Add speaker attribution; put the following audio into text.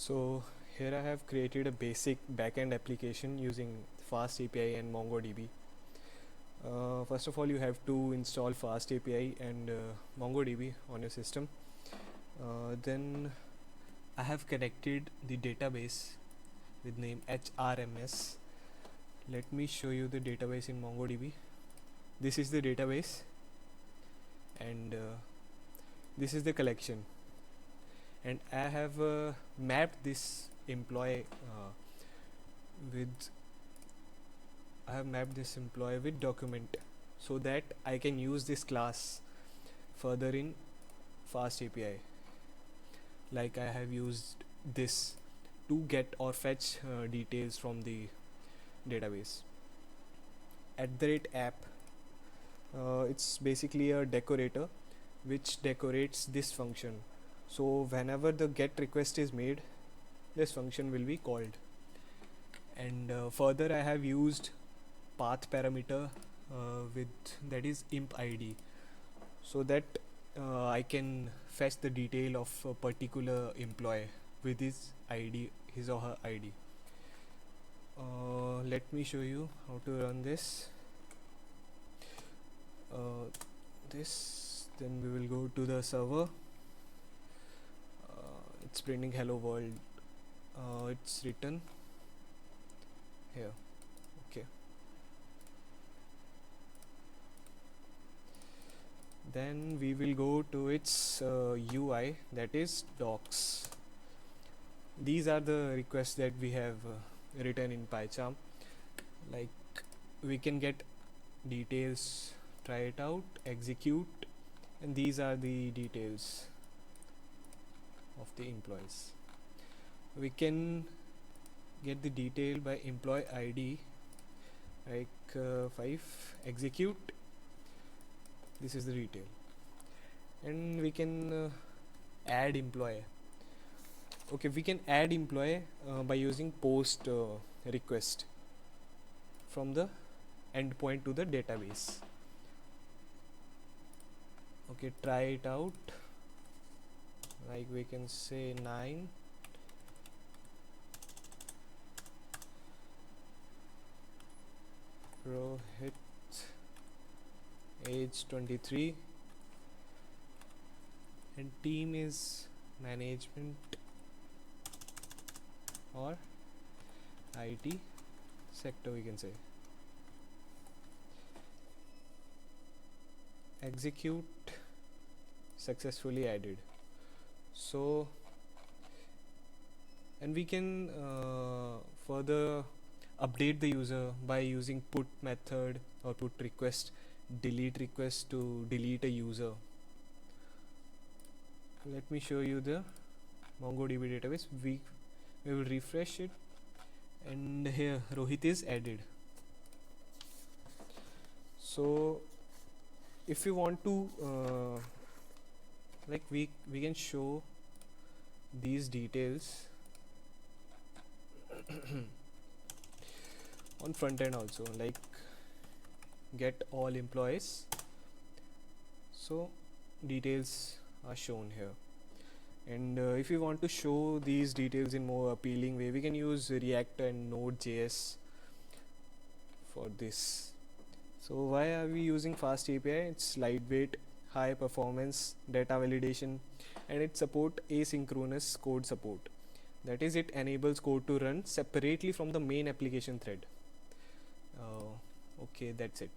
Speaker 1: So here I have created a basic backend application using FastAPI and MongoDB. First of all, you have to install FastAPI and MongoDB on your system. Then I have connected the database with name HRMS. Let me show you the database in MongoDB. This is the database, and this is the collection. And I have mapped this employee with document, so that I can use this class further in FastAPI. Like I have used this to get or fetch details from the database. @app, it's basically a decorator which decorates this function. So whenever the get request is made, this function will be called. And further I have used path parameter with that is imp id, so that I can fetch the detail of a particular employee with his or her id. Let me show you how to run this. Then we will go to the server. It's printing hello world. It's written here. Okay. Then we will go to its UI, that is docs. These are the requests that we have written in PyCharm. Like we can get details, try it out, execute, and these are the details of the employees. We can get the detail by employee ID, like 5, execute. This is the detail, and we can add employee. Okay, we can add employee by using post request from the endpoint to the database. Okay, try it out. Like we can say 9, Rohit, age 23, and team is management or IT sector, we can say. Execute, successfully added. So, and we can further update the user by using put method or put request, delete request to delete a user. Let me show you the MongoDB database. We will refresh it, and here Rohit is added. So if you want to like we can show these details on front end also, like get all employees. So details are shown here. And if you want to show these details in more appealing way, we can use React and Node.js for this. So why are we using FastAPI? It's lightweight, high performance, data validation, and it support asynchronous code support. That is, it enables code to run separately from the main application thread. Okay, that's it.